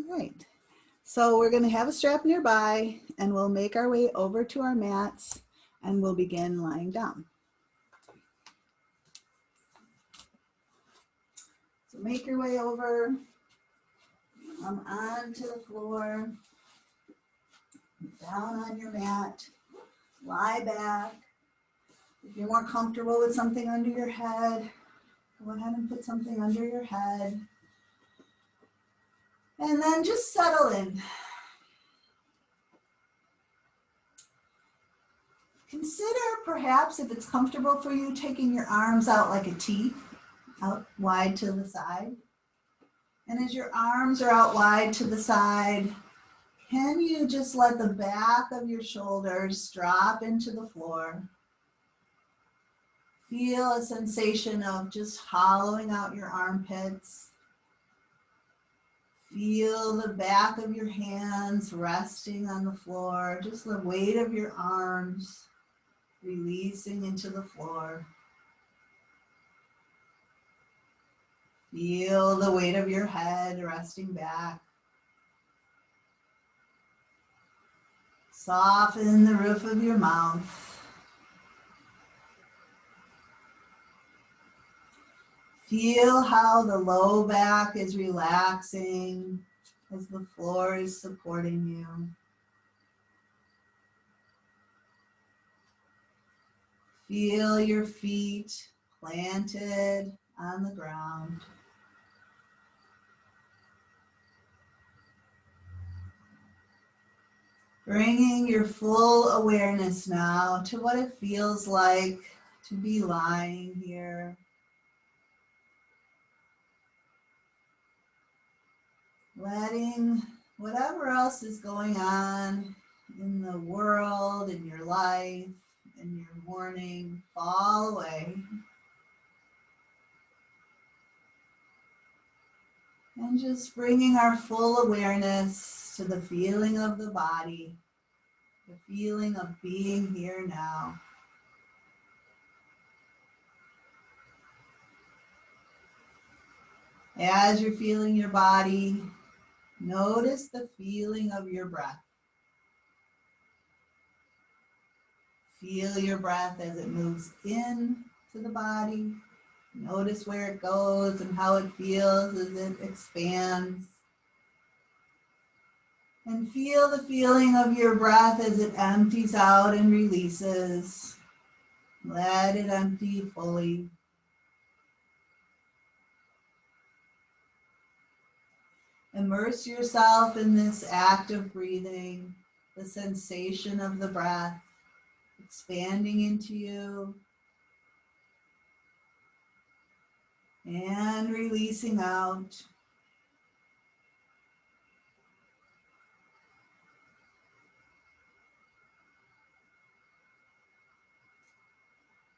All right. So we're going to have a strap nearby and we'll make our way over to our mats and we'll begin lying down. So make your way over, come onto the floor, down on your mat, lie back. If you're more comfortable with something under your head, go ahead and put something under your head. And then just settle in. Consider perhaps, if it's comfortable for you, taking your arms out like a T, out wide to the side. And as your arms are out wide to the side, can you just let the back of your shoulders drop into the floor? Feel a sensation of just hollowing out your armpits. Feel the back of your hands resting on the floor, just the weight of your arms releasing into the floor. Feel the weight of your head resting back. Soften the roof of your mouth. Feel how the low back is relaxing as the floor is supporting you. Feel your feet planted on the ground. Bringing your full awareness now to what it feels like to be lying here. Letting whatever else is going on in the world, in your life, in your morning, fall away. And just bringing our full awareness to the feeling of the body, the feeling of being here now. As you're feeling your body, notice the feeling of your breath. Feel your breath as it moves in to the body. Notice where it goes and how it feels as it expands. And feel the feeling of your breath as it empties out and releases. Let it empty fully. Immerse yourself in this act of breathing, the sensation of the breath expanding into you and releasing out.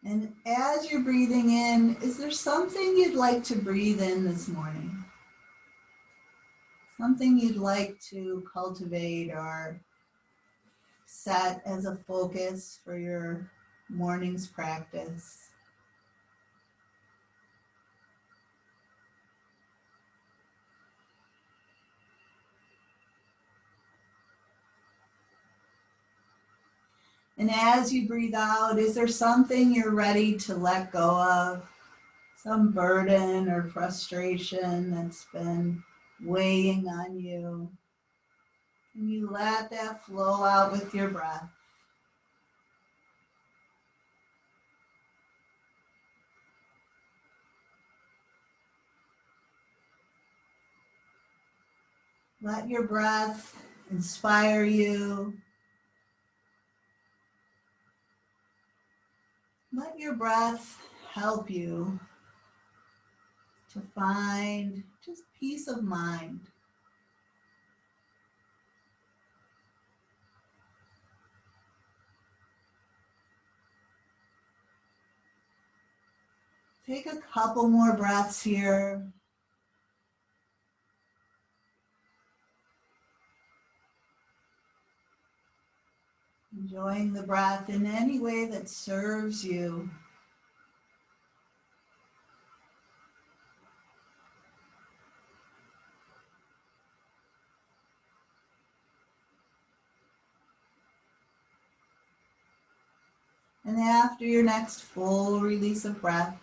And as you're breathing in, is there something you'd like to breathe in this morning? Something you'd like to cultivate or set as a focus for your morning's practice? And as you breathe out, is there something you're ready to let go of? Some burden or frustration that's been weighing on you? Can you let that flow out with your breath? Let your breath inspire you. Let your breath help you to find just peace of mind. Take a couple more breaths here. Enjoying the breath in any way that serves you. And after your next full release of breath,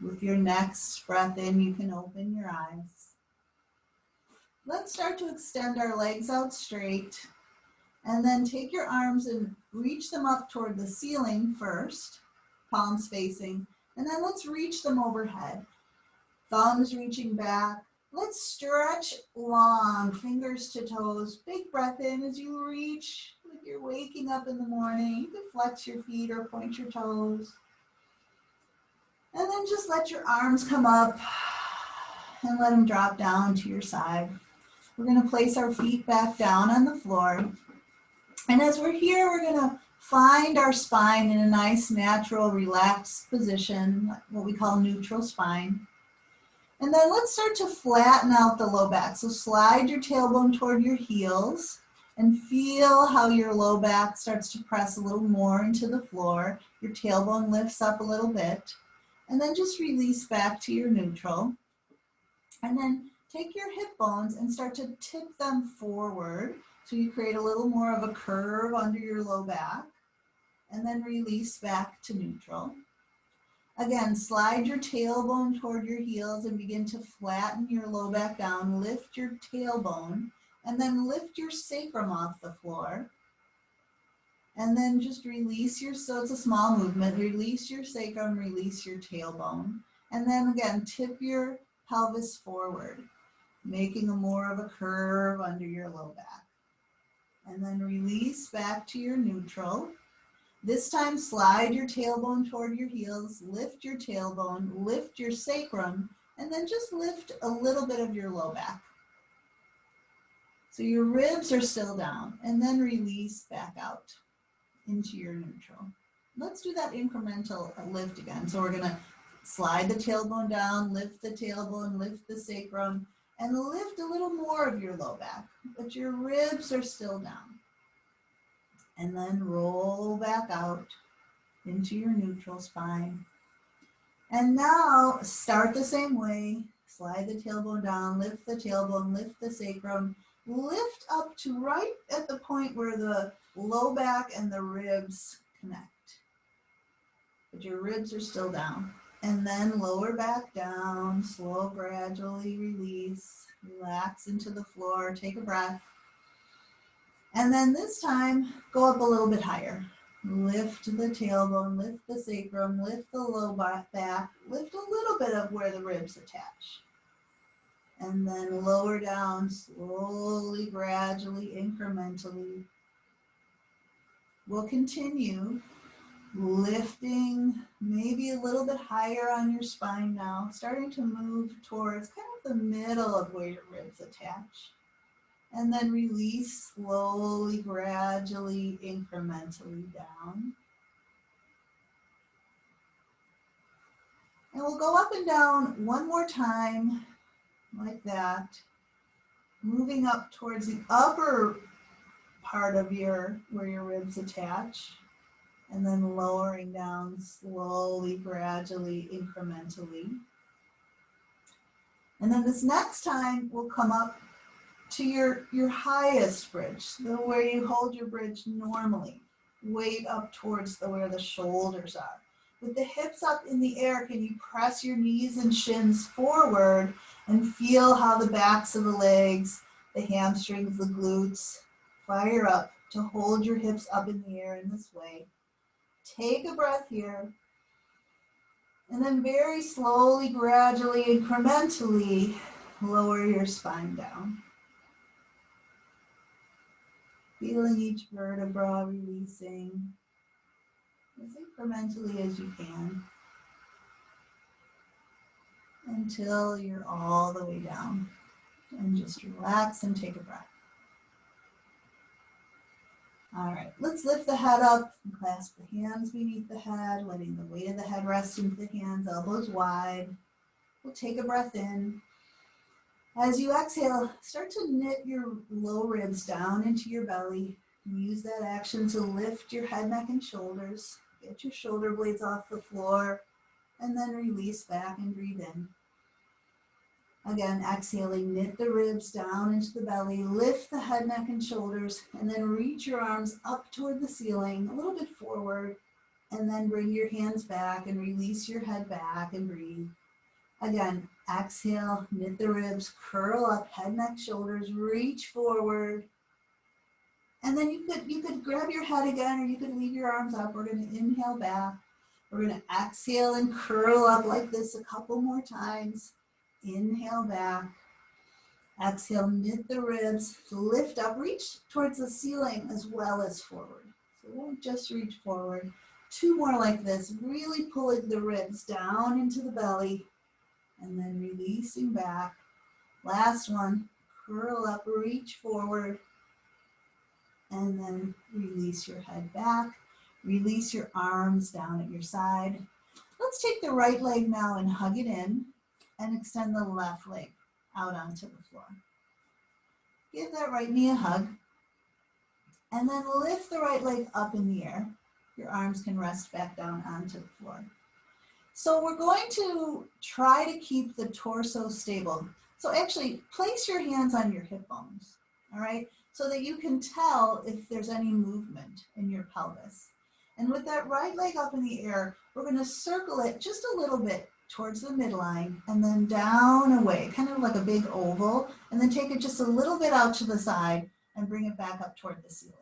with your next breath in, you can open your eyes. Let's start to extend our legs out straight, and then take your arms and reach them up toward the ceiling first, palms facing, and then let's reach them overhead. Thumbs reaching back. Let's stretch long, fingers to toes. Big breath in as you reach, like you're waking up in the morning. You can flex your feet or point your toes. And then just let your arms come up and let them drop down to your side. We're going to place our feet back down on the floor. And as we're here, we're going to find our spine in a nice, natural, relaxed position, what we call neutral spine. And then let's start to flatten out the low back. So slide your tailbone toward your heels and feel how your low back starts to press a little more into the floor. Your tailbone lifts up a little bit. And then just release back to your neutral. And then take your hip bones and start to tip them forward. So you create a little more of a curve under your low back. And then release back to neutral. Again, slide your tailbone toward your heels and begin to flatten your low back down. Lift your tailbone and then lift your sacrum off the floor. And then just release your, so it's a small movement, release your sacrum, release your tailbone. And then again, tip your pelvis forward, making a more of a curve under your low back. And then release back to your neutral. This time, slide your tailbone toward your heels, lift your tailbone, lift your sacrum, and then just lift a little bit of your low back. So your ribs are still down, and then release back out into your neutral. Let's do that incremental lift again. So we're gonna slide the tailbone down, lift the tailbone, lift the sacrum, and lift a little more of your low back, but your ribs are still down. And then roll back out into your neutral spine. And now start the same way. Slide the tailbone down, lift the tailbone, lift the sacrum, lift up to right at the point where the low back and the ribs connect. But your ribs are still down. And then lower back down, slow, gradually release, relax into the floor, take a breath. And then this time, go up a little bit higher. Lift the tailbone, lift the sacrum, lift the low back, lift a little bit of where the ribs attach. And then lower down, slowly, gradually, incrementally. We'll continue lifting maybe a little bit higher on your spine now, starting to move towards kind of the middle of where your ribs attach. And then release slowly, gradually, incrementally down. And we'll go up and down one more time, like that. Moving up towards the upper part of where your ribs attach. And then lowering down slowly, gradually, incrementally. And then this next time, we'll come up to your highest bridge, where you hold your bridge normally, weight up towards where the shoulders are. With the hips up in the air, can you press your knees and shins forward and feel how the backs of the legs, the hamstrings, the glutes fire up to hold your hips up in the air in this way. Take a breath here. And then very slowly, gradually, incrementally lower your spine down. Feeling each vertebra releasing as incrementally as you can until you're all the way down. And just relax and take a breath. All right, let's lift the head up and clasp the hands beneath the head, letting the weight of the head rest into the hands, elbows wide. We'll take a breath in. As you exhale, start to knit your low ribs down into your belly. Use that action to lift your head, neck, and shoulders. Get your shoulder blades off the floor, and then release back and breathe in. Again, exhaling, knit the ribs down into the belly, lift the head, neck, and shoulders, and then reach your arms up toward the ceiling, a little bit forward. And then bring your hands back and release your head back and breathe. Again, exhale, knit the ribs, curl up, head, neck, shoulders, reach forward. And then you could grab your head again, or you could leave your arms up. We're going to inhale back. We're going to exhale and curl up like this a couple more times. Inhale back. Exhale, knit the ribs, lift up, reach towards the ceiling as well as forward. So don't just reach forward. 2 more like this, really pulling the ribs down into the belly and then releasing back. Last one, curl up, reach forward, and then release your head back. Release your arms down at your side. Let's take the right leg now and hug it in and extend the left leg out onto the floor. Give that right knee a hug, and then lift the right leg up in the air. Your arms can rest back down onto the floor. So we're going to try to keep the torso stable. So actually place your hands on your hip bones, all right? So that you can tell if there's any movement in your pelvis. And with that right leg up in the air, we're going to circle it just a little bit towards the midline and then down away, kind of like a big oval, and then take it just a little bit out to the side and bring it back up toward the ceiling.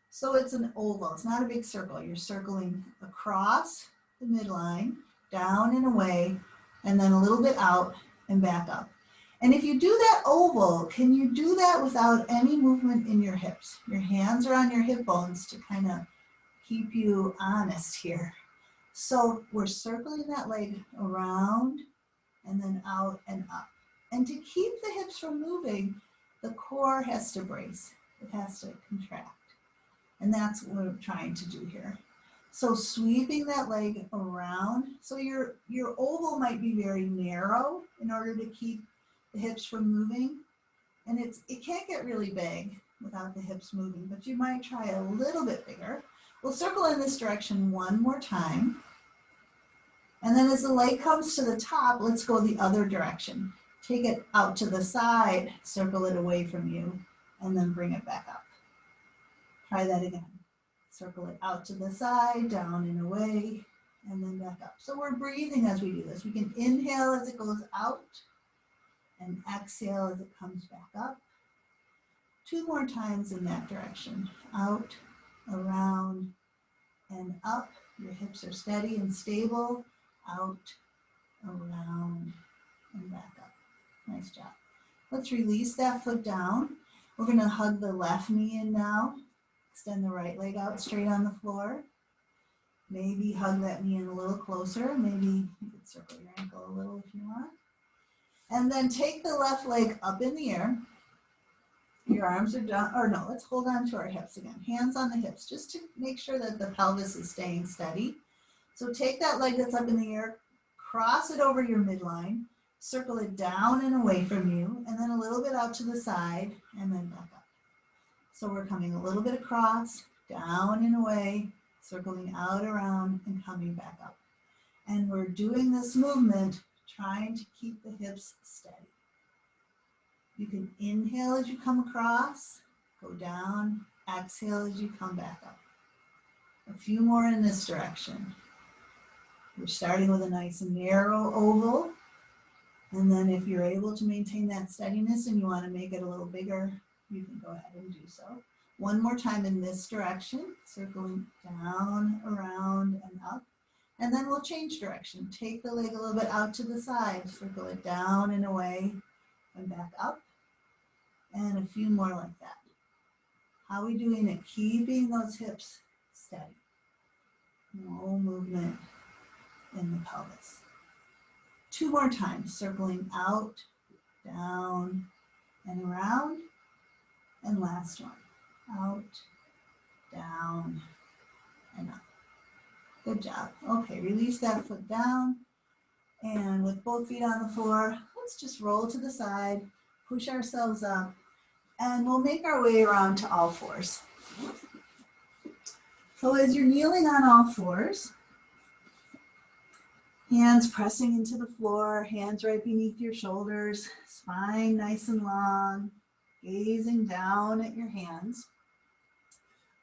So it's an oval, it's not a big circle. You're circling across the midline, down and away, and then a little bit out and back up. And if you do that oval, can you do that without any movement in your hips? Your hands are on your hip bones to kind of keep you honest here. So we're circling that leg around and then out and up. And to keep the hips from moving, the core has to brace. It has to contract. And that's what we're trying to do here. So sweeping that leg around. So your oval might be very narrow in order to keep the hips from moving. And it can't get really big without the hips moving, but you might try a little bit bigger. We'll circle in this direction one more time. And then as the leg comes to the top, let's go the other direction. Take it out to the side, circle it away from you, and then bring it back up. Try that again. Circle it out to the side, down and away, and then back up. So we're breathing as we do this. We can inhale as it goes out and exhale as it comes back up. 2 more times in that direction. Out, around, and up. Your hips are steady and stable. Out, around, and back up. Nice job. Let's release that foot down. We're going to hug the left knee in now. Extend the right leg out straight on the floor. Maybe hug that knee in a little closer. Maybe you could circle your ankle a little if you want. And then take the left leg up in the air. Your arms are down, or no, let's hold on to our hips again. Hands on the hips, just to make sure that the pelvis is staying steady. So take that leg that's up in the air, cross it over your midline, circle it down and away from you, and then a little bit out to the side, and then back up. So we're coming a little bit across, down and away, circling out, around, and coming back up. And we're doing this movement, trying to keep the hips steady. You can inhale as you come across, go down, exhale as you come back up. A few more in this direction. We're starting with a nice narrow oval. And then if you're able to maintain that steadiness and you want to make it a little bigger, you can go ahead and do so. One more time in this direction, circling down, around, and up. And then we'll change direction. Take the leg a little bit out to the side, circle it down and away, and back up. And a few more like that. How are we doing it? Keeping those hips steady. No movement in the pelvis. 2 more times, circling out, down, and around. And last one, out, down, and up. Good job. Okay, release that foot down. And with both feet on the floor, let's just roll to the side, push ourselves up, and we'll make our way around to all fours. So as you're kneeling on all fours, hands pressing into the floor, hands right beneath your shoulders, spine nice and long, gazing down at your hands.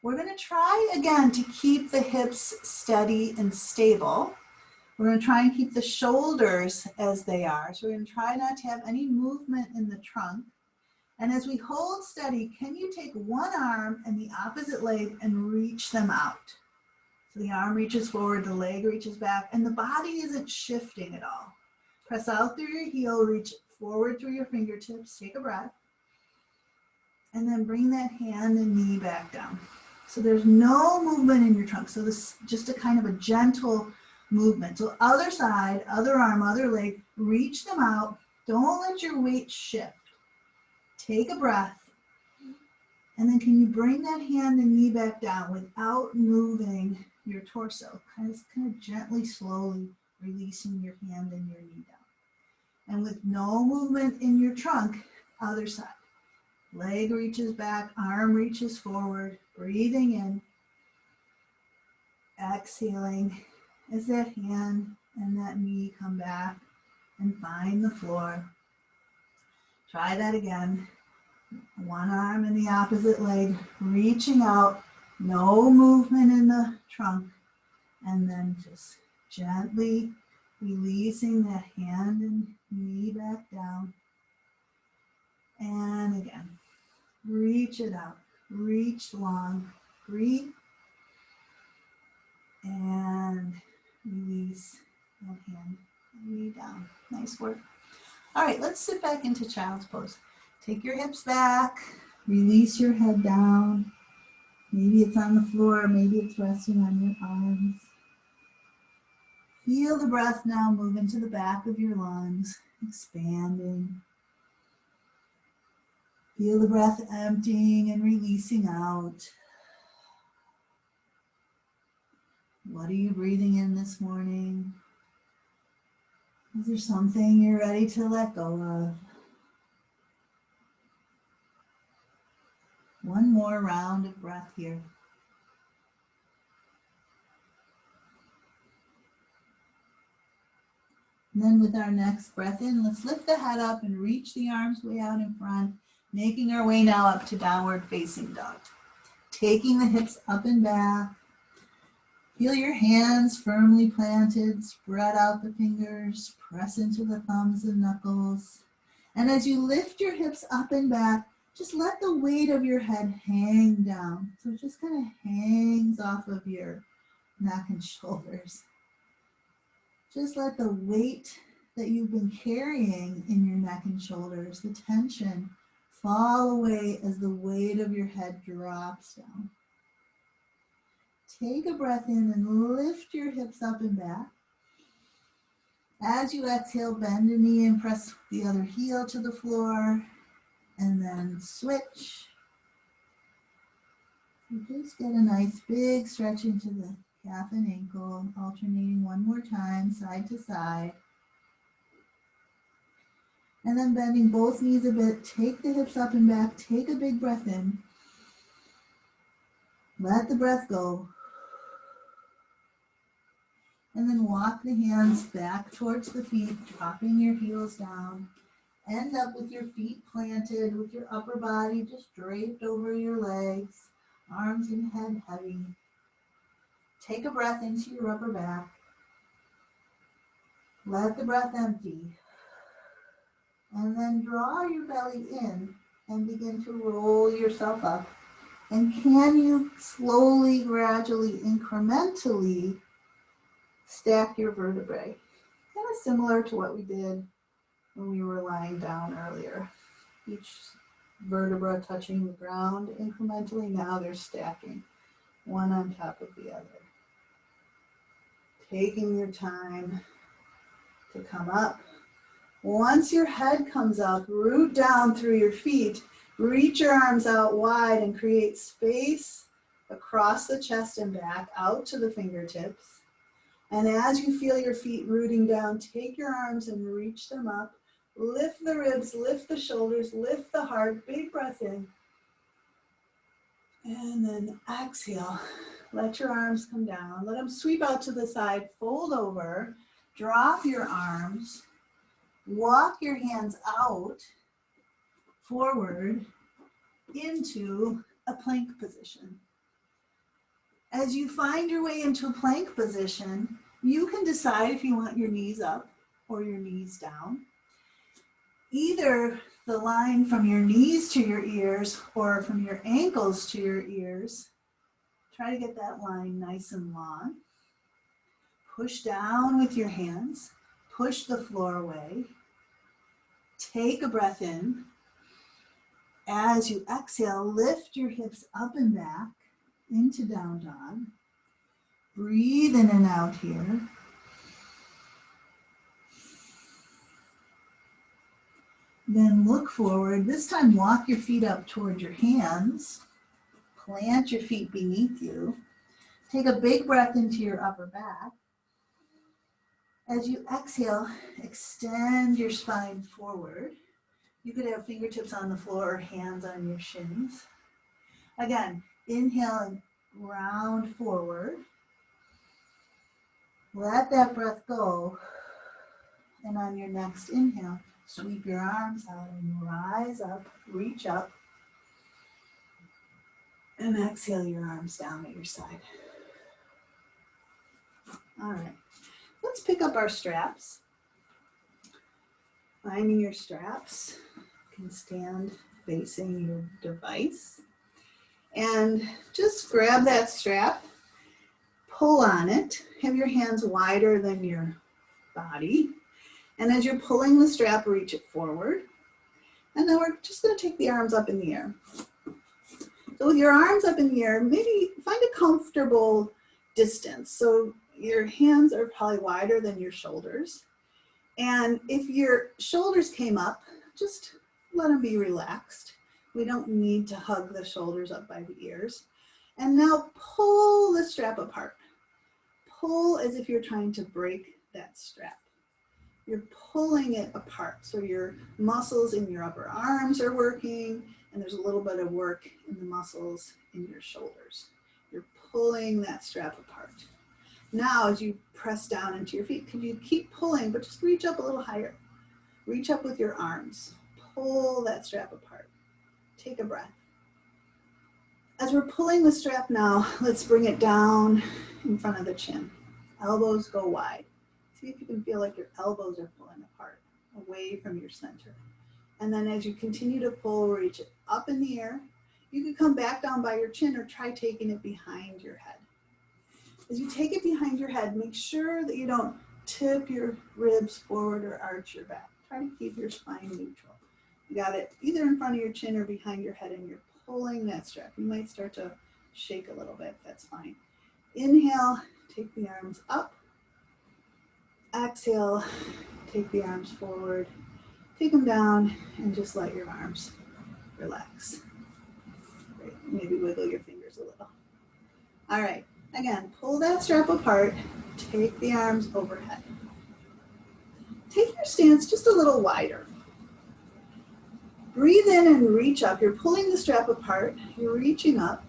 We're going to try again to keep the hips steady and stable. We're going to try and keep the shoulders as they are. So we're going to try not to have any movement in the trunk. And as we hold steady, can you take one arm and the opposite leg and reach them out? So the arm reaches forward, the leg reaches back, and the body isn't shifting at all. Press out through your heel, reach forward through your fingertips, take a breath, and then bring that hand and knee back down. So there's no movement in your trunk. So this is just a kind of a gentle movement. So other side, other arm, other leg, reach them out. Don't let your weight shift. Take a breath. And then can you bring that hand and knee back down without moving your torso? Kind of gently, slowly releasing your hand and your knee down. And with no movement in your trunk, other side. Leg reaches back, arm reaches forward, breathing in, exhaling as that hand and that knee come back and find the floor. Try that again. One arm and the opposite leg, reaching out, no movement in the trunk, and then just gently releasing that hand and knee back down. And again, reach it out, reach long, breathe, and release that hand and knee down. Nice work. All right, let's sit back into child's pose. Take your hips back, release your head down. Maybe it's on the floor, maybe it's resting on your arms. Feel the breath now move into the back of your lungs, expanding. Feel the breath emptying and releasing out. What are you breathing in this morning? Is there something you're ready to let go of? One more round of breath here. And then with our next breath in, let's lift the head up and reach the arms way out in front, making our way now up to downward facing dog. Taking the hips up and back. Feel your hands firmly planted, spread out the fingers, press into the thumbs and knuckles. And as you lift your hips up and back, just let the weight of your head hang down. So it just kind of hangs off of your neck and shoulders. Just let the weight that you've been carrying in your neck and shoulders, the tension, fall away as the weight of your head drops down. Take a breath in and lift your hips up and back. As you exhale, bend a knee and press the other heel to the floor. And then switch. You just get a nice big stretch into the calf and ankle, alternating one more time, side to side. And then bending both knees a bit, take the hips up and back, take a big breath in. Let the breath go. And then walk the hands back towards the feet, dropping your heels down. End up with your feet planted, with your upper body just draped over your legs, arms and head heavy. Take a breath into your upper back. Let the breath empty. And then draw your belly in and begin to roll yourself up. And can you slowly, gradually, incrementally stack your vertebrae? Kind of similar to what we did when we were lying down earlier. Each vertebra touching the ground incrementally. Now they're stacking one on top of the other. Taking your time to come up. Once your head comes up, root down through your feet, reach your arms out wide and create space across the chest and back out to the fingertips. And as you feel your feet rooting down, take your arms and reach them up. Lift the ribs, lift the shoulders, lift the heart, big breath in. And then exhale. Let your arms come down. Let them sweep out to the side, fold over, drop your arms, walk your hands out, forward, into a plank position. As you find your way into a plank position, you can decide if you want your knees up or your knees down. Either the line from your knees to your ears or from your ankles to your ears. Try to get that line nice and long. Push down with your hands. Push the floor away. Take a breath in. As you exhale, lift your hips up and back into down dog. Breathe in and out here. Then look forward. This time walk your feet up toward your hands. Plant your feet beneath you. Take a big breath into your upper back. As you exhale, extend your spine forward. You could have fingertips on the floor or hands on your shins. Again, inhale and round forward. Let that breath go. And on your next inhale, sweep your arms out and rise up, reach up. And exhale your arms down at your side. All right, let's pick up our straps. Finding your straps, you can stand facing your device. And just grab that strap, pull on it, have your hands wider than your body. And as you're pulling the strap, reach it forward. And then we're just gonna take the arms up in the air. So with your arms up in the air, maybe find a comfortable distance. So your hands are probably wider than your shoulders. And if your shoulders came up, just let them be relaxed. We don't need to hug the shoulders up by the ears. And now pull the strap apart. Pull as if you're trying to break that strap. You're pulling it apart. So your muscles in your upper arms are working, and there's a little bit of work in the muscles in your shoulders. You're pulling that strap apart. Now, as you press down into your feet, can you keep pulling, but just reach up a little higher. Reach up with your arms. Pull that strap apart. Take a breath. As we're pulling the strap now, let's bring it down in front of the chin. Elbows go wide. See if you can feel like your elbows are pulling apart, away from your center. And then as you continue to pull, reach it up in the air. You can come back down by your chin or try taking it behind your head. As you take it behind your head, make sure that you don't tip your ribs forward or arch your back. Try to keep your spine neutral. You got it either in front of your chin or behind your head, and you're pulling that strap. You might start to shake a little bit, that's fine. Inhale, take the arms up. Exhale, take the arms forward. Take them down and just let your arms relax. Great. Maybe wiggle your fingers a little. All right. Again, pull that strap apart, take the arms overhead. Take your stance just a little wider. Breathe in and reach up. You're pulling the strap apart, you're reaching up.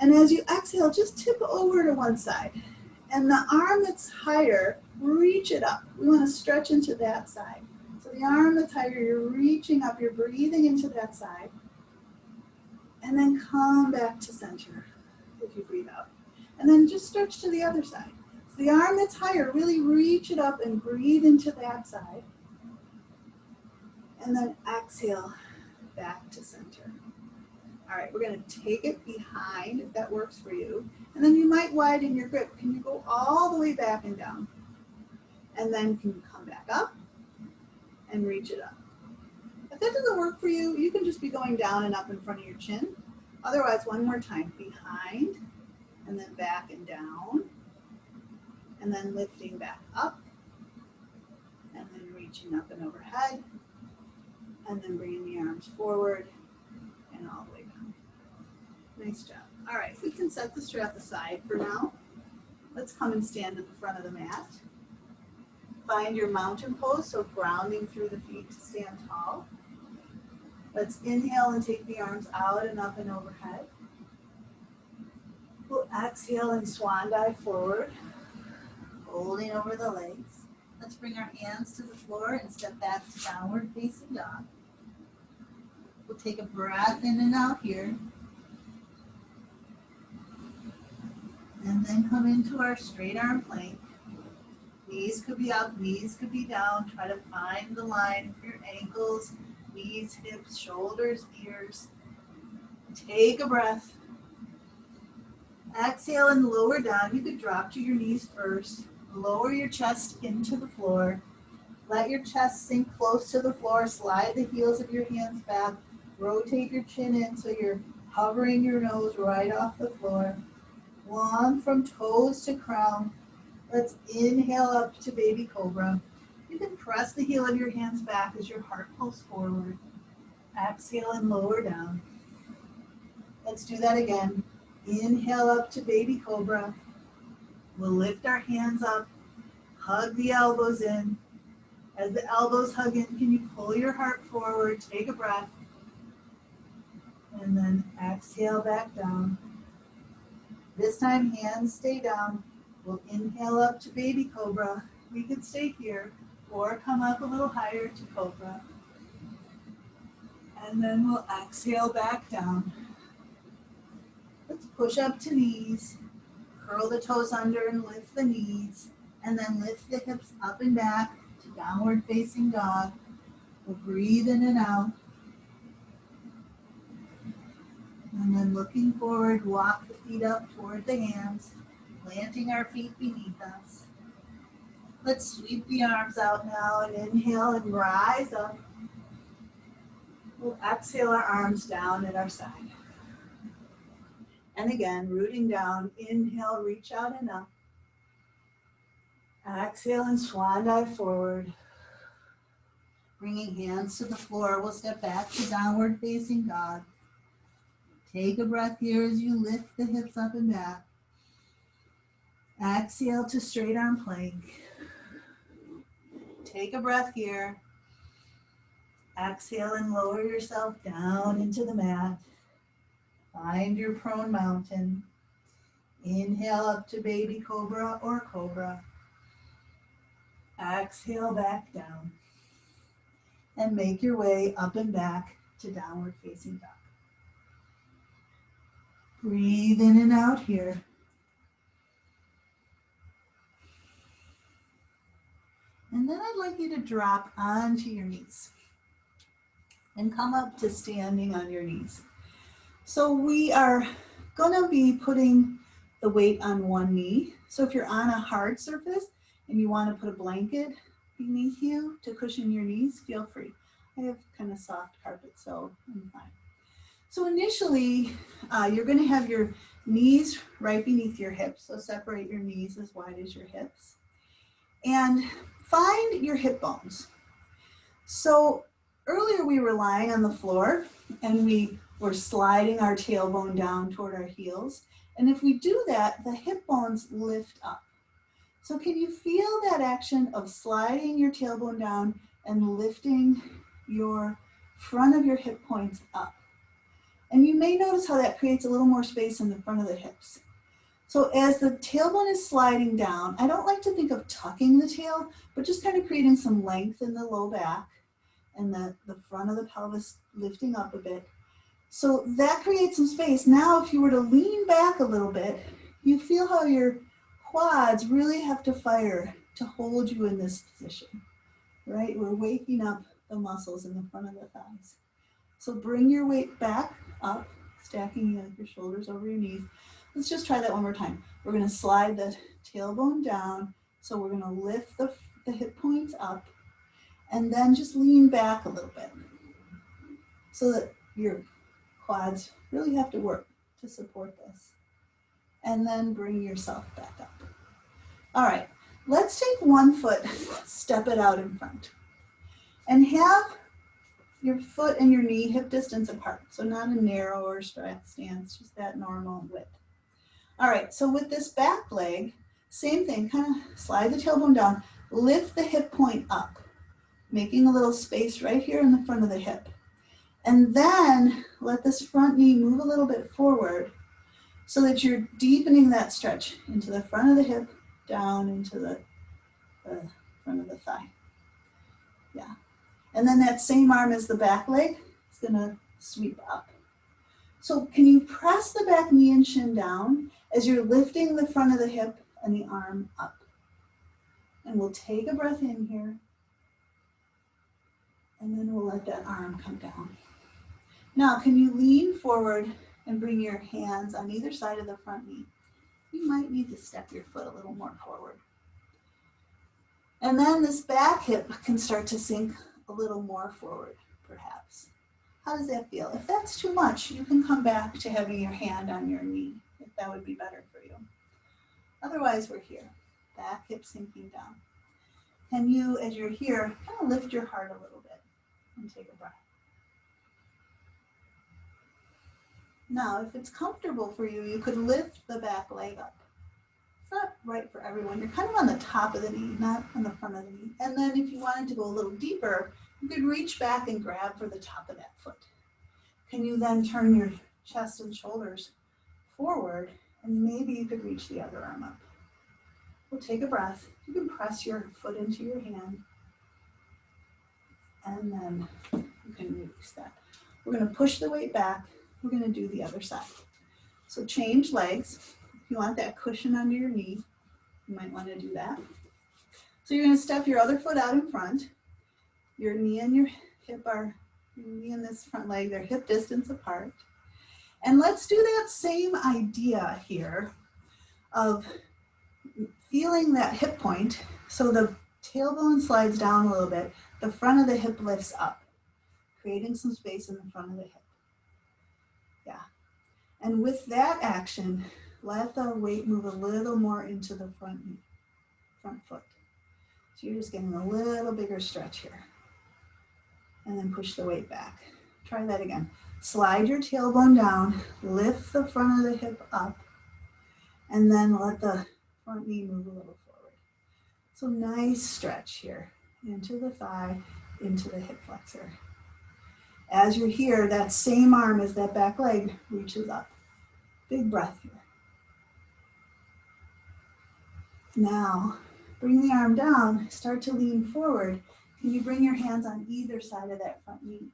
And as you exhale, just tip over to one side. And the arm that's higher, reach it up. We want to stretch into that side. So the arm that's higher, you're reaching up, you're breathing into that side. And then come back to center as you breathe out. And then just stretch to the other side. So the arm that's higher, really reach it up and breathe into that side. And then exhale back to center. All right, we're gonna take it behind if that works for you. And then you might widen your grip. Can you go all the way back and down? And then can you come back up and reach it up? If that doesn't work for you, you can just be going down and up in front of your chin. Otherwise, one more time, behind, and then back and down, and then lifting back up, and then reaching up and overhead, and then bringing the arms forward and all the way down. Nice job. All right, we can set the strap aside for now. Let's come and stand at the front of the mat. Find your mountain pose, so grounding through the feet to stand tall. Let's inhale and take the arms out and up and overhead. We'll exhale and swan dive forward, folding over the legs. Let's bring our hands to the floor and step back to downward facing dog. We'll take a breath in and out here. And then come into our straight arm plank. Knees could be up, knees could be down. Try to find the line of your ankles, knees, hips, shoulders, ears. Take a breath. Exhale and lower down. You could drop to your knees first. Lower your chest into the floor. Let your chest sink close to the floor. Slide the heels of your hands back. Rotate your chin in so you're hovering your nose right off the floor. Long from toes to crown. Let's inhale up to baby cobra. You can press the heel of your hands back as your heart pulls forward. Exhale and lower down. Let's do that again. Inhale up to baby cobra. We'll lift our hands up, hug the elbows in. As the elbows hug in, can you pull your heart forward, take a breath, and then exhale back down. This time, hands stay down. We'll inhale up to baby cobra. We can stay here or come up a little higher to cobra. And then we'll exhale back down. Let's push up to knees. Curl the toes under and lift the knees. And then lift the hips up and back to downward facing dog. We'll breathe in and out. And then looking forward, walk the feet up toward the hands, planting our feet beneath us. Let's sweep the arms out now and inhale and rise up. We'll exhale our arms down at our side. And again, rooting down, inhale, reach out and up. Exhale and swan dive forward. Bringing hands to the floor, we'll step back to downward facing dog. Take a breath here as you lift the hips up and back. Exhale to straight arm plank. Take a breath here. Exhale and lower yourself down into the mat. Find your prone mountain. Inhale up to baby cobra or cobra. Exhale back down. And make your way up and back to downward facing dog. Breathe in and out here. And then I'd like you to drop onto your knees and come up to standing on your knees. So we are going to be putting the weight on one knee. So if you're on a hard surface and you want to put a blanket beneath you to cushion your knees, feel free. I have kind of soft carpet, so I'm fine. So initially, you're going to have your knees right beneath your hips. So separate your knees as wide as your hips. And find your hip bones. So earlier we were lying on the floor and we were sliding our tailbone down toward our heels. And if we do that, the hip bones lift up. So can you feel that action of sliding your tailbone down and lifting your front of your hip points up? And you may notice how that creates a little more space in the front of the hips. So as the tailbone is sliding down, I don't like to think of tucking the tail, but just kind of creating some length in the low back and the front of the pelvis lifting up a bit. So that creates some space. Now, if you were to lean back a little bit, you feel how your quads really have to fire to hold you in this position, right? We're waking up the muscles in the front of the thighs. So bring your weight back up, stacking your shoulders over your knees. Let's just try that one more time. We're going to slide the tailbone down. So we're going to lift the hip points up and then just lean back a little bit so that your quads really have to work to support this. And then bring yourself back up. All right, let's take one foot, step it out in front, and have your foot and your knee hip distance apart. So not a narrow or stance, just that normal width. All right, so with this back leg, same thing, kind of slide the tailbone down, lift the hip point up, making a little space right here in the front of the hip. And then let this front knee move a little bit forward so that you're deepening that stretch into the front of the hip, down into the front of the thigh. Yeah. And then that same arm as the back leg is going to sweep up. So can you press the back knee and shin down as you're lifting the front of the hip and the arm up? And we'll take a breath in here. And then we'll let that arm come down. Now, can you lean forward and bring your hands on either side of the front knee? You might need to step your foot a little more forward. And then this back hip can start to sink a little more forward, perhaps. How does that feel? If that's too much, you can come back to having your hand on your knee, if that would be better for you. Otherwise, we're here. Back hip sinking down. Can you, as you're here, kind of lift your heart a little bit and take a breath. Now, if it's comfortable for you, you could lift the back leg up. It's not right for everyone. You're kind of on the top of the knee, not on the front of the knee. And then if you wanted to go a little deeper, you could reach back and grab for the top of that foot. Can you then turn your chest and shoulders forward, and maybe you could reach the other arm up. We'll take a breath. You can press your foot into your hand, and then you can release that. We're going to push the weight back. We're going to do the other side. So change legs. If you want that cushion under your knee, you might want to do that. So you're going to step your other foot out in front. Your knee and your hip are, your knee and this front leg, they're hip distance apart. And let's do that same idea here of feeling that hip point. So the tailbone slides down a little bit. The front of the hip lifts up, creating some space in the front of the hip. Yeah. And with that action, let the weight move a little more into the front knee, front foot. So you're just getting a little bigger stretch here. And then push the weight back. Try that again. Slide your tailbone down, lift the front of the hip up, and then let the front knee move a little forward. So nice stretch here, into the thigh, into the hip flexor. As you're here, that same arm as that back leg reaches up. Big breath here. Now, bring the arm down, start to lean forward. Can you bring your hands on either side of that front knee?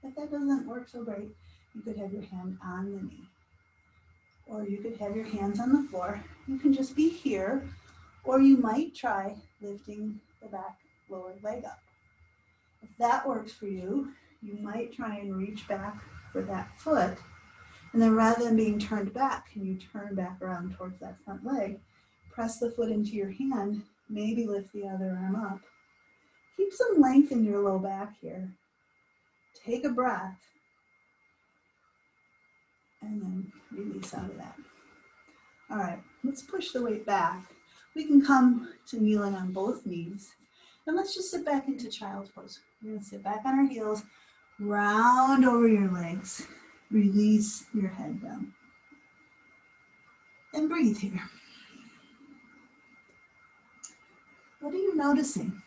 If that doesn't work so great, you could have your hand on the knee. Or you could have your hands on the floor. You can just be here, or you might try lifting the back lower leg up. If that works for you, you might try and reach back for that foot. And then rather than being turned back, can you turn back around towards that front leg? Press the foot into your hand, maybe lift the other arm up. Keep some length in your low back here. Take a breath. And then release out of that. All right, let's push the weight back. We can come to kneeling on both knees. And let's just sit back into child's pose. We're going to sit back on our heels, round over your legs, release your head down. And breathe here. What are you noticing?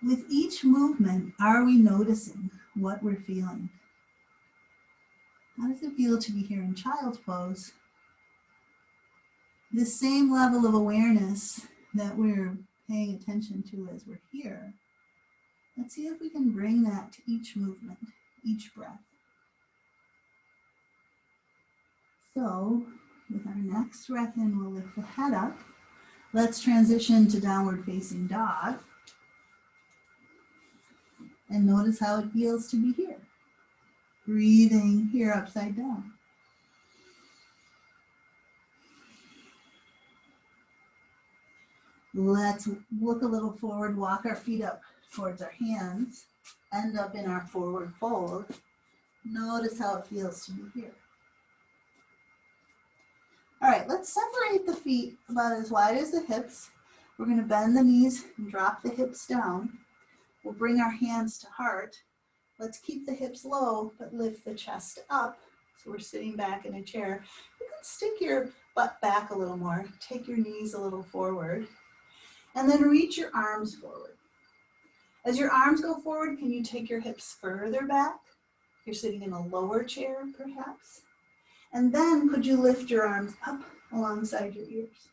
With each movement, are we noticing what we're feeling? How does it feel to be here in child's pose? The same level of awareness that we're paying attention to as we're here. Let's see if we can bring that to each movement, each breath. So, with our next breath in, we'll lift the head up. Let's transition to downward facing dog. And notice how it feels to be here. Breathing here upside down. Let's look a little forward, walk our feet up towards our hands, end up in our forward fold. Notice how it feels to be here. All right, let's separate the feet about as wide as the hips. We're going to bend the knees and drop the hips down. We'll bring our hands to heart. Let's keep the hips low, but lift the chest up. So we're sitting back in a chair. You can stick your butt back a little more. Take your knees a little forward. And then reach your arms forward. As your arms go forward, can you take your hips further back? You're sitting in a lower chair, perhaps. And then could you lift your arms up alongside your ears?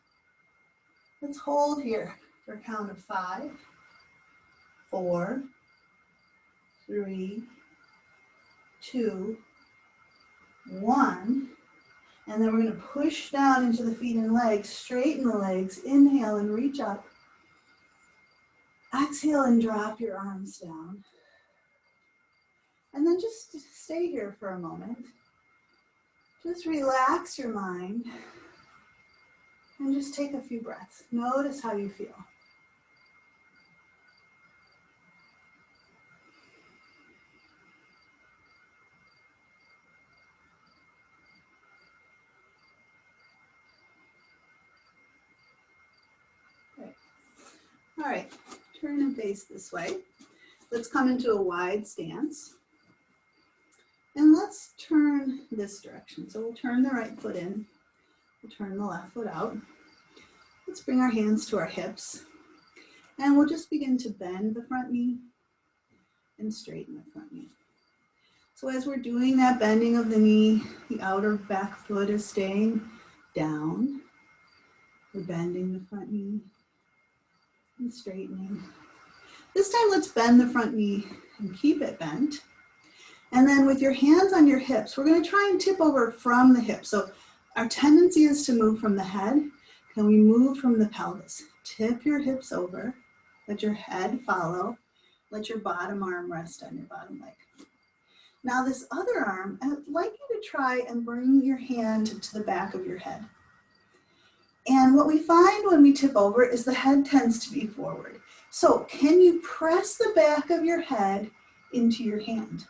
Let's hold here for a count of 5, 4, 3, 2, 1. And then we're going to push down into the feet and legs, straighten the legs, inhale and reach up. Exhale and drop your arms down. And then just stay here for a moment. Just relax your mind and just take a few breaths. Notice how you feel. Great. All right, turn and face this way. Let's come into a wide stance. And let's turn this direction. So we'll turn the right foot in. We'll turn the left foot out. Let's bring our hands to our hips. And we'll just begin to bend the front knee and straighten the front knee. So as we're doing that bending of the knee, the outer back foot is staying down. We're bending the front knee and straightening. This time let's bend the front knee and keep it bent. And then with your hands on your hips, we're going to try and tip over from the hips. So our tendency is to move from the head. Can we move from the pelvis? Tip your hips over. Let your head follow. Let your bottom arm rest on your bottom leg. Now this other arm, I'd like you to try and bring your hand to the back of your head. And what we find when we tip over is the head tends to be forward. So can you press the back of your head into your hand?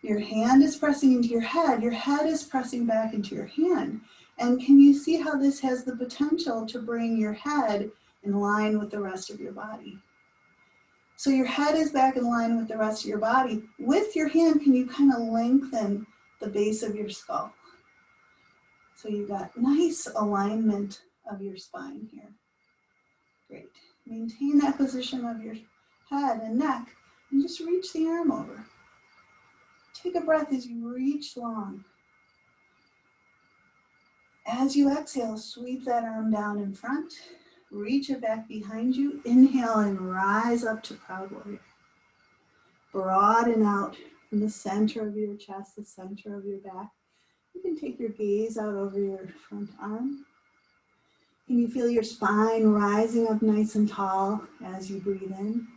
Your hand is pressing into your head is pressing back into your hand. And can you see how this has the potential to bring your head in line with the rest of your body? So your head is back in line with the rest of your body. With your hand, can you kind of lengthen the base of your skull? So you've got nice alignment of your spine here. Great. Maintain that position of your head and neck and just reach the arm over. Take a breath as you reach long. As you exhale, sweep that arm down in front. Reach it back behind you. Inhale and rise up to Proud Warrior. Broaden out from the center of your chest, the center of your back. You can take your gaze out over your front arm. Can you feel your spine rising up nice and tall as you breathe in?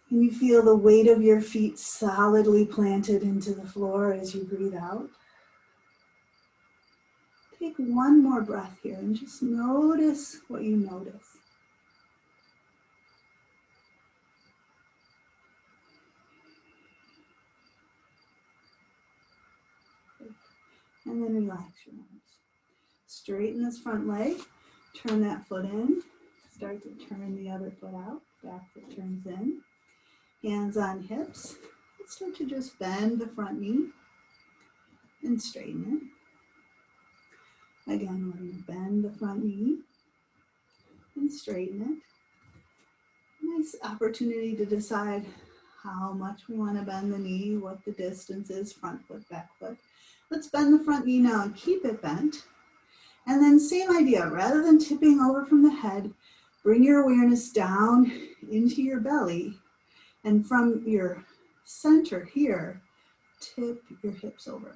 Can you feel the weight of your feet solidly planted into the floor as you breathe out? Take one more breath here and just notice what you notice. And then relax your arms. Straighten this front leg, turn that foot in, start to turn the other foot out, back foot turns in. Hands on hips, let's start to just bend the front knee and straighten it. Again, we're going to bend the front knee and straighten it. Nice opportunity to decide how much we want to bend the knee, what the distance is, front foot, back foot. Let's bend the front knee now and keep it bent. And then same idea, rather than tipping over from the head, bring your awareness down into your belly. And from your center here, tip your hips over.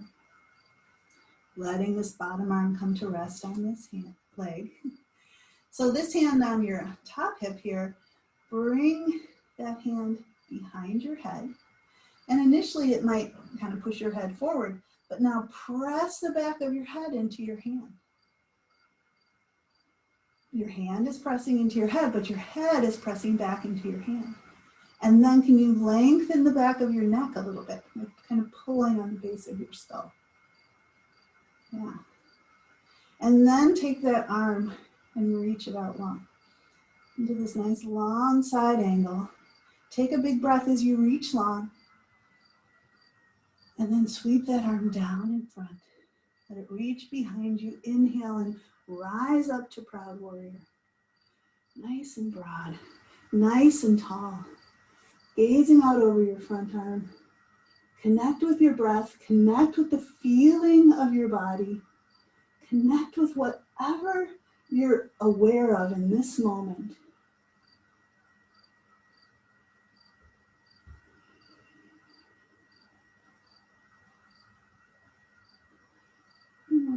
Letting this bottom arm come to rest on this leg. So this hand on your top hip here, bring that hand behind your head. And initially it might kind of push your head forward, but now press the back of your head into your hand. Your hand is pressing into your head, but your head is pressing back into your hand. And then can you lengthen the back of your neck a little bit, kind of pulling on the base of your skull. Yeah. And then take that arm and reach it out long into this nice long side angle. Take a big breath as you reach long. And then sweep that arm down in front. Let it reach behind you. Inhale and rise up to Proud Warrior. Nice and broad, nice and tall. Gazing out over your front arm. Connect with your breath. Connect with the feeling of your body. Connect with whatever you're aware of in this moment.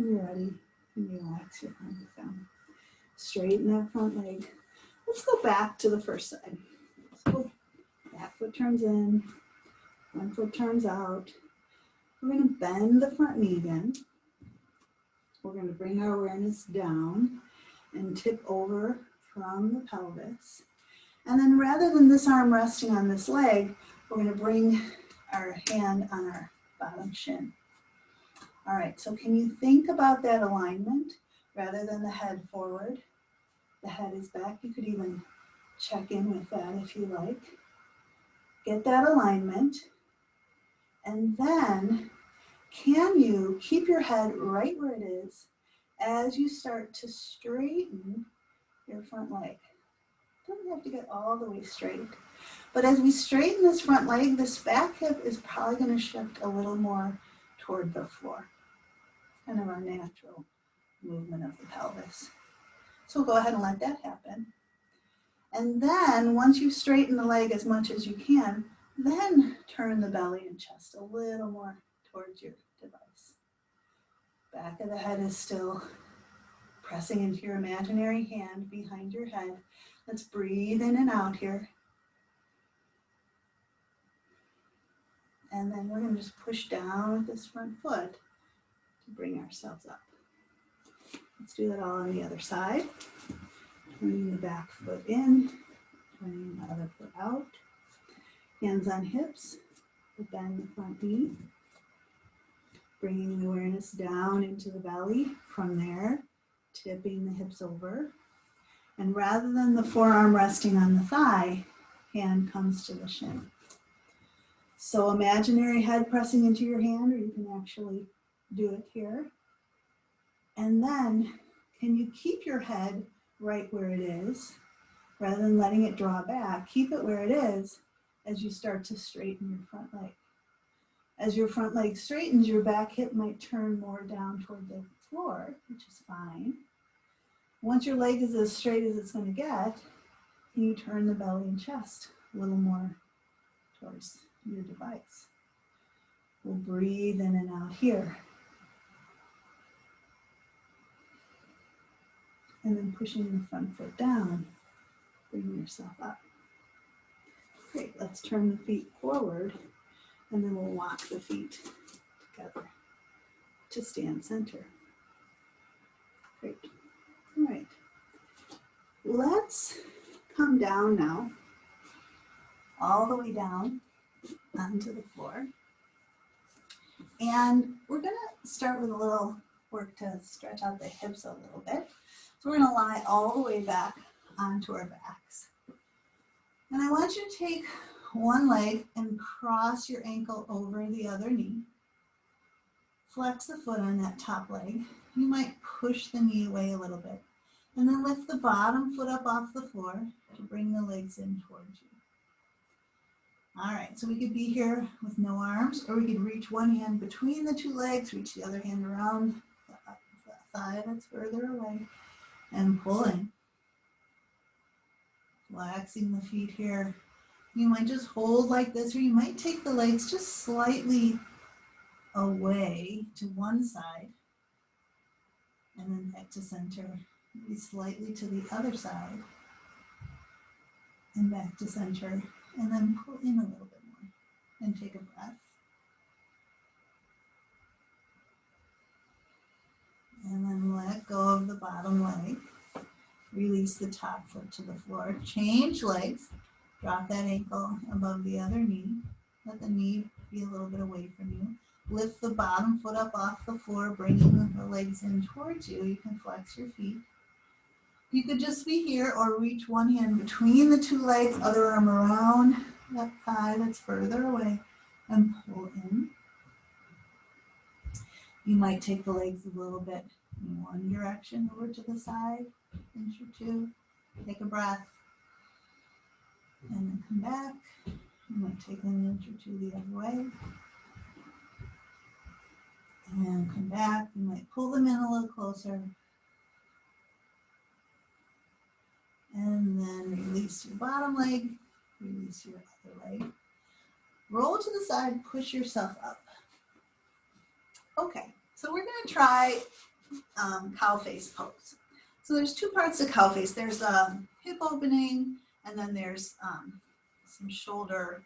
when you're ready, relax your arms down. Straighten that front leg. Let's go back to the first side. So back foot turns in, front foot turns out. We're going to bend the front knee again. We're going to bring our awareness down and tip over from the pelvis. And then rather than this arm resting on this leg, we're going to bring our hand on our bottom shin. All right, so can you think about that alignment rather than the head forward? The head is back. You could even check in with that if you like. Get that alignment. And then can you keep your head right where it is as you start to straighten your front leg? Doesn't have to get all the way straight. But as we straighten this front leg, this back hip is probably going to shift a little more toward the floor. Kind of our natural movement of the pelvis. So go ahead and let that happen. And then once you straighten the leg as much as you can, then turn the belly and chest a little more towards your device. Back of the head is still pressing into your imaginary hand behind your head. Let's breathe in and out here. And then we're going to just push down with this front foot to bring ourselves up. Let's do that all on the other side. Turning the back foot in, turning the other foot out. Hands on hips, bend the front knee. Bringing the awareness down into the belly. From there, tipping the hips over. And rather than the forearm resting on the thigh, hand comes to the shin. So imaginary head pressing into your hand, or you can actually do it here. And then, can you keep your head right where it is, rather than letting it draw back? Keep it where it is as you start to straighten your front leg. As your front leg straightens, your back hip might turn more down toward the floor, which is fine. Once your leg is as straight as it's going to get, you turn the belly and chest a little more towards your device. We'll breathe in and out here. And then pushing the front foot down, bring yourself up. Great, let's turn the feet forward, and then we'll walk the feet together to stand center. Great. All right. Let's come down now, all the way down onto the floor. And we're going to start with a little work to stretch out the hips a little bit. So we're going to lie all the way back onto our backs. And I want you to take one leg and cross your ankle over the other knee. Flex the foot on that top leg. You might push the knee away a little bit. And then lift the bottom foot up off the floor to bring the legs in towards you. All right, so we could be here with no arms, or we could reach one hand between the two legs, reach the other hand around the thigh that's further away, and pull in. Relaxing the feet here. You might just hold like this, or you might take the legs just slightly away to one side, and then back to center. Maybe slightly to the other side, and back to center, and then pull in a little bit more, and take a breath. And then let go of the bottom leg. Release the top foot to the floor. Change legs. Drop that ankle above the other knee. Let the knee be a little bit away from you. Lift the bottom foot up off the floor, bringing the legs in towards you. You can flex your feet. You could just be here, or reach one hand between the two legs, other arm around that thigh that's further away, and pull in. You might take the legs a little bit in one direction over to the side, inch or two. Take a breath, and then come back. You might take an inch or two the other way, and come back. You might pull them in a little closer, and then release your bottom leg, release your other leg. Roll to the side, push yourself up. Okay, so we're going to try cow face pose. So there's two parts to cow face. There's a hip opening, and then there's some shoulder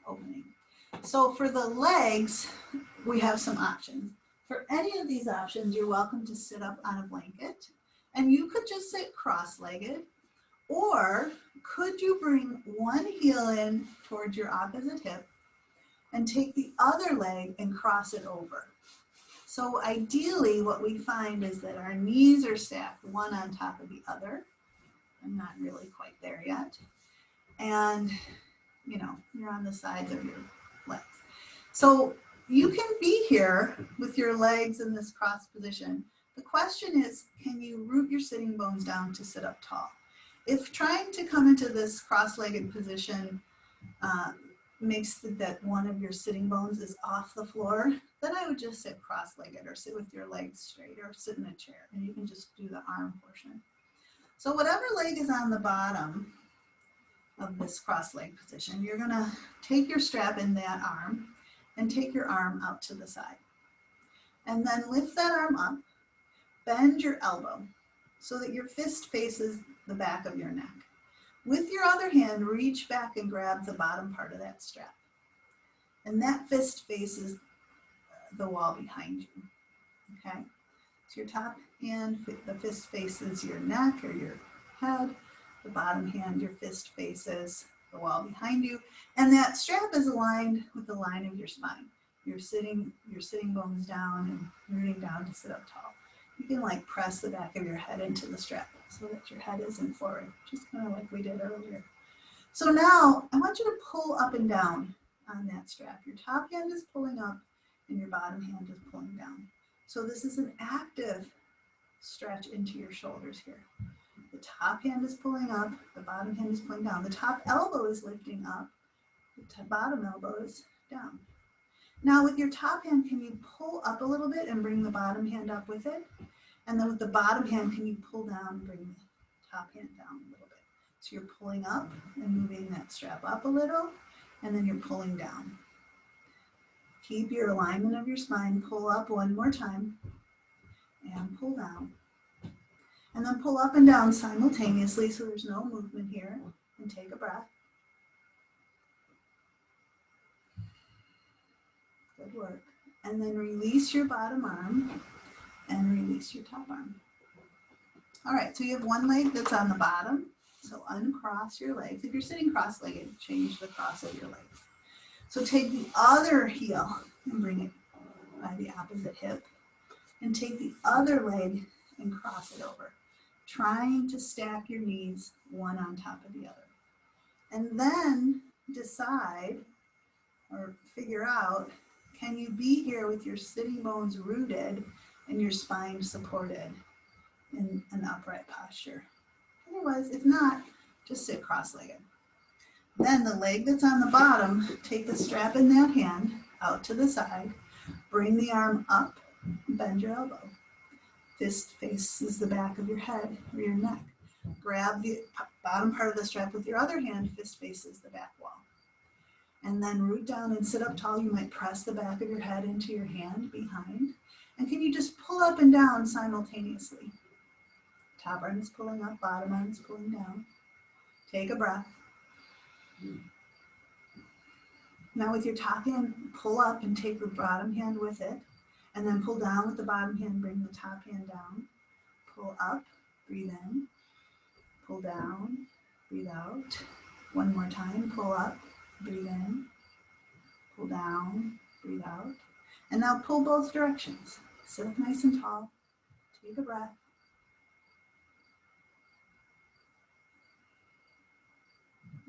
opening. So for the legs, we have some options. For any of these options, you're welcome to sit up on a blanket, and you could just sit cross-legged, or could you bring one heel in towards your opposite hip and take the other leg and cross it over. So ideally what we find is that our knees are stacked one on top of the other. I'm not really quite there yet. And you know, you're on the sides of your legs. So you can be here with your legs in this cross position. The question is, can you root your sitting bones down to sit up tall? If trying to come into this cross-legged position makes that one of your sitting bones is off the floor, then I would just sit cross-legged or sit with your legs straight or sit in a chair, and you can just do the arm portion. So whatever leg is on the bottom of this cross-leg position, you're gonna take your strap in that arm and take your arm out to the side. And then lift that arm up, bend your elbow so that your fist faces the back of your neck. With your other hand, reach back and grab the bottom part of that strap. And that fist faces the wall behind you, okay? So your top hand, the fist faces your neck or your head. The bottom hand, your fist faces the wall behind you. And that strap is aligned with the line of your spine. You're sitting bones down and rooting down to sit up tall. You can like press the back of your head into the strap so that your head isn't forward, just kind of like we did earlier. So now I want you to pull up and down on that strap. Your top hand is pulling up and your bottom hand is pulling down. So this is an active stretch into your shoulders here. The top hand is pulling up, the bottom hand is pulling down. The top elbow is lifting up, the bottom elbow is down. Now with your top hand, can you pull up a little bit and bring the bottom hand up with it? And then with the bottom hand, can you pull down and bring the top hand down a little bit? So you're pulling up and moving that strap up a little, and then you're pulling down. Keep your alignment of your spine, pull up one more time, and pull down. And then pull up and down simultaneously so there's no movement here, and take a breath. Good work. And then release your bottom arm and release your top arm. All right, so you have one leg that's on the bottom, so uncross your legs. If you're sitting cross-legged, change the cross of your legs. So take the other heel and bring it by the opposite hip, and take the other leg and cross it over, trying to stack your knees one on top of the other. And then decide or figure out, can you be here with your sitting bones rooted and your spine supported in an upright posture? Otherwise, if not, just sit cross-legged. Then the leg that's on the bottom, take the strap in that hand out to the side, bring the arm up, bend your elbow. Fist faces the back of your head or your neck. Grab the bottom part of the strap with your other hand, fist faces the back wall. And then root down and sit up tall. You might press the back of your head into your hand behind. And can you just pull up and down simultaneously? Top arm is pulling up, bottom arm is pulling down. Take a breath. Now with your top hand, pull up and take the bottom hand with it. And then pull down with the bottom hand, bring the top hand down. Pull up, breathe in. Pull down, breathe out. One more time, pull up, breathe in. Pull down, breathe out. And now pull both directions. Sit up nice and tall. Take a breath.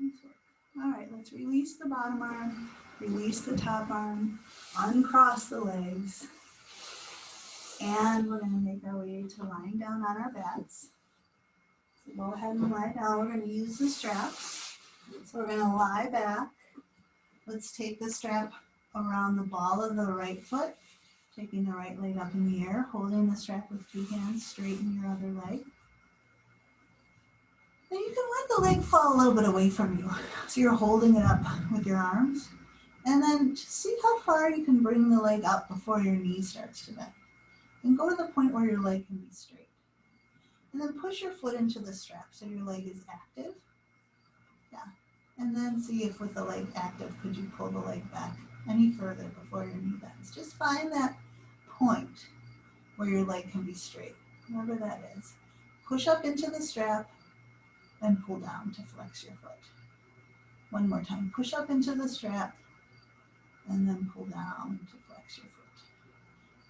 Nice work. All right, let's release the bottom arm, release the top arm, uncross the legs. And we're going to make our way to lying down on our backs. So go ahead and lie down. We're going to use the straps. So we're going to lie back. Let's take the strap around the ball of the right foot, taking the right leg up in the air, holding the strap with two hands, straighten your other leg. Then you can let the leg fall a little bit away from you. So you're holding it up with your arms. And then just see how far you can bring the leg up before your knee starts to bend. and go to the point where your leg can be straight. And then push your foot into the strap so your leg is active. Yeah. And then see if with the leg active, could you pull the leg back any further before your knee bends. Just find that point where your leg can be straight, wherever that is. Push up into the strap and pull down to flex your foot. One more time. Push up into the strap and then pull down to flex your foot.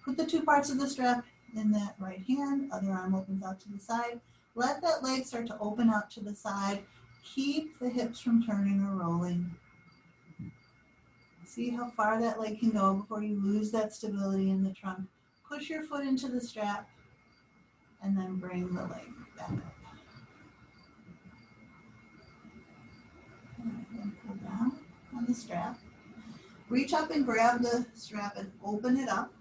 Put the two parts of the strap in that right hand, other arm opens out to the side. Let that leg start to open out to the side. Keep the hips from turning or rolling. See how far that leg can go before you lose that stability in the trunk. Push your foot into the strap and then bring the leg back up. And then pull down on the strap. Reach up and grab the strap and open it up.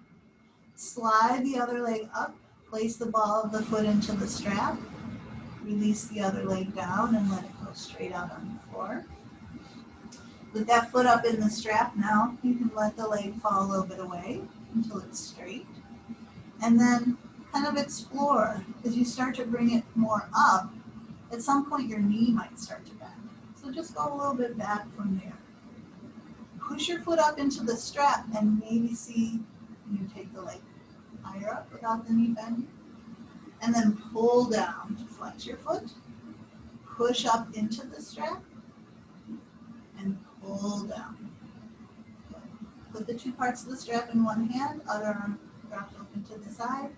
Slide the other leg up. Place the ball of the foot into the strap. Release the other leg down and let it go straight out on the floor. With that foot up in the strap now, you can let the leg fall a little bit away until it's straight. And then kind of explore. As you start to bring it more up, at some point your knee might start to bend. So just go a little bit back from there. Push your foot up into the strap and maybe see you take the leg higher up without the knee bending. And then pull down to flex your foot. Push up into the strap and pull down. Put the two parts of the strap in one hand, other arm drops open to the side.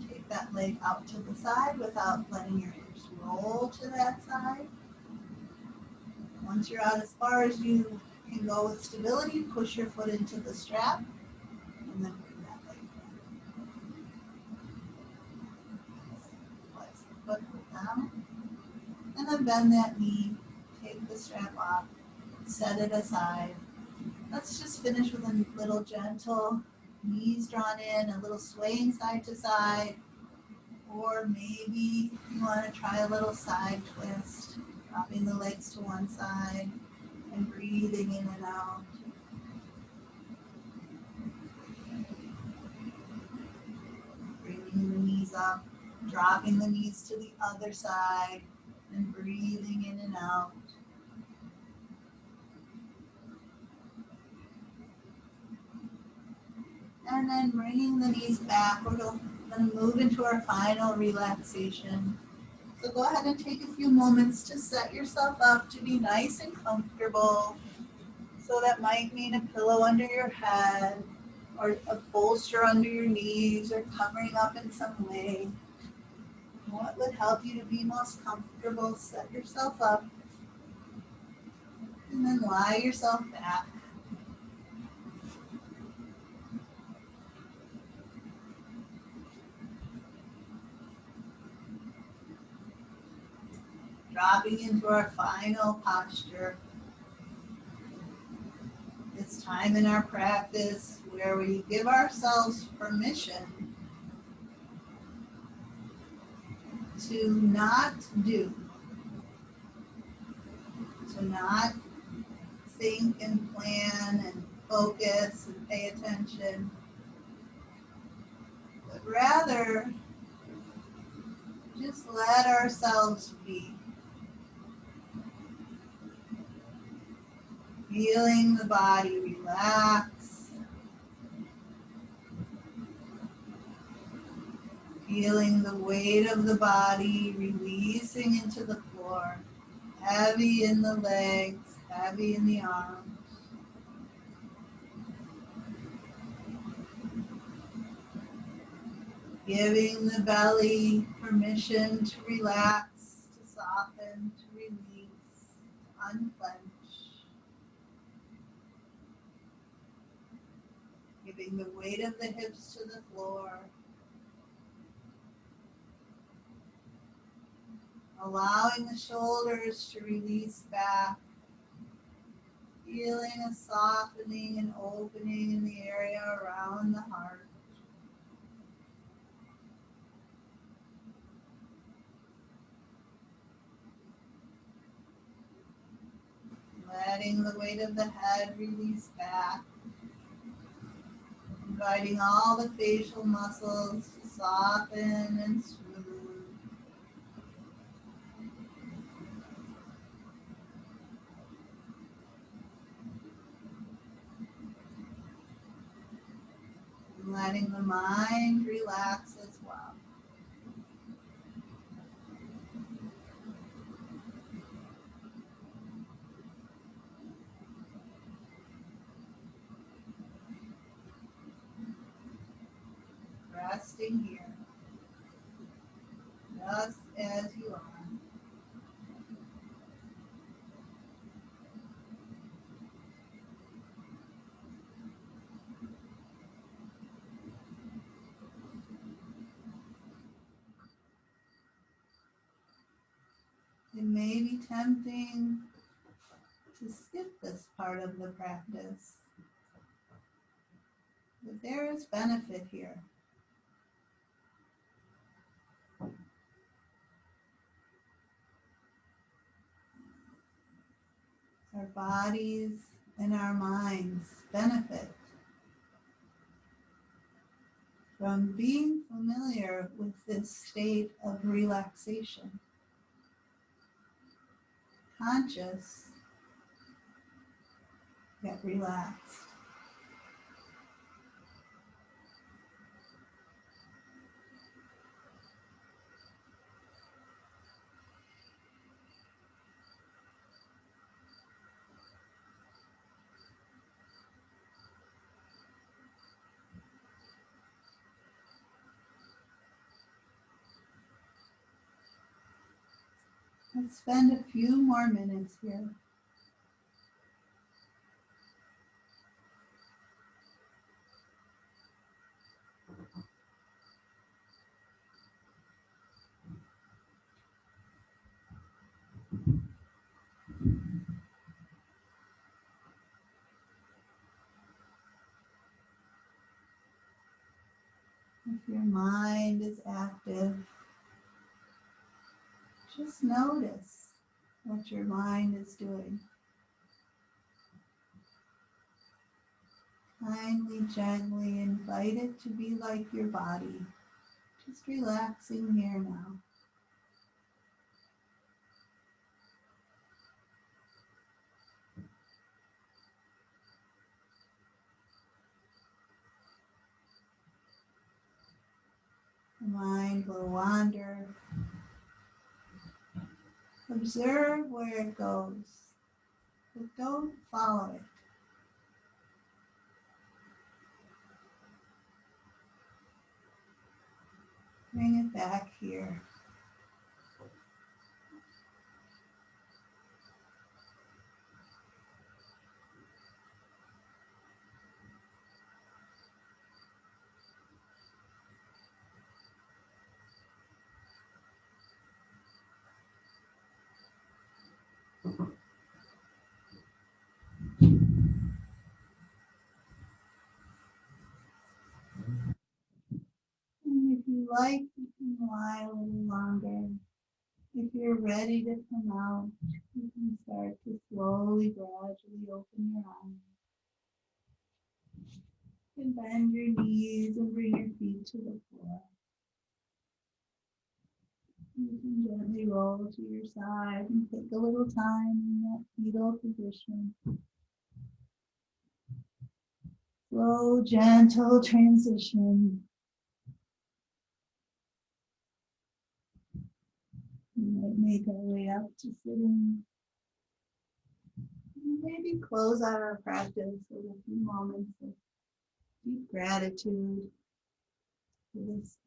Take that leg out to the side without letting your hips roll to that side. Once you're out as far as you can go with stability, push your foot into the strap and then bring that leg down. Flex the foot down. And then bend that knee, take the strap off, set it aside. Let's just finish with a little gentle knees drawn in, a little swaying side to side, or maybe you want to try a little side twist, dropping the legs to one side and breathing in and out. Bringing the knees up, dropping the knees to the other side and breathing in and out. And then bringing the knees back, we're going to move into our final relaxation. So go ahead and take a few moments to set yourself up to be nice and comfortable. So that might mean a pillow under your head or a bolster under your knees or covering up in some way. What would help you to be most comfortable? Set yourself up and then lie yourself back. Dropping into our final posture. This time in our practice where we give ourselves permission to not do, to not think and plan and focus and pay attention, but rather just let ourselves be. Feeling the body relax. Feeling the weight of the body releasing into the floor. Heavy in the legs, heavy in the arms. Giving the belly permission to relax, to soften, to release, to unclench. Giving the weight of the hips to the floor. Allowing the shoulders to release back. Feeling a softening and opening in the area around the heart. Letting the weight of the head release back. Inviting all the facial muscles to soften and smooth. Letting the mind relax as well. Resting here, just as you are. It may be tempting to skip this part of the practice, but there is benefit here. Our bodies and our minds benefit from being familiar with this state of relaxation. Conscious, yet relaxed. Let's spend a few more minutes here. If your mind is active, just notice what your mind is doing. Kindly, gently invite it to be like your body, just relaxing here now. The mind will wander. Observe where it goes, but don't follow it. Bring it back here. And if you like, you can lie a little longer. If you're ready to come out, you can start to slowly, gradually open your eyes. You can bend your knees and bring your feet to the floor. You can gently roll to your side and take a little time in that fetal position. Slow, gentle transition. We might make our way up to sitting. Maybe close out our practice with a few moments of deep gratitude for this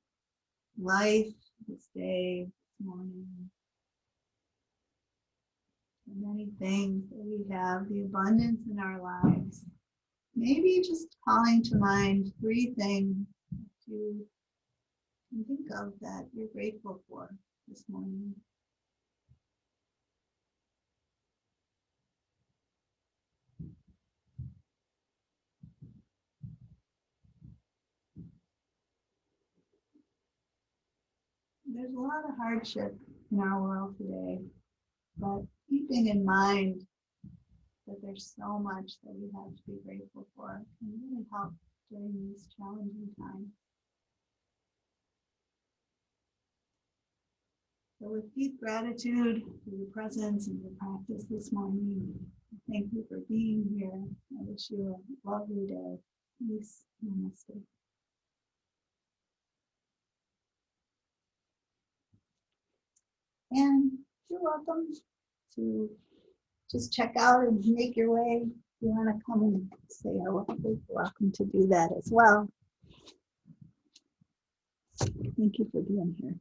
life, this day, this morning. The many things that we have, the abundance in our lives. Maybe just calling to mind 3 things that you can think of that you're grateful for this morning. There's a lot of hardship in our world today, but keeping in mind that there's so much that we have to be grateful for can really help during these challenging times. So with deep gratitude for your presence and your practice this morning, thank you for being here. I wish you a lovely day. Peace. Namaste. And you're welcome to just check out and make your way. If you want to come and say hello, you're welcome to do that as well. Thank you for being here.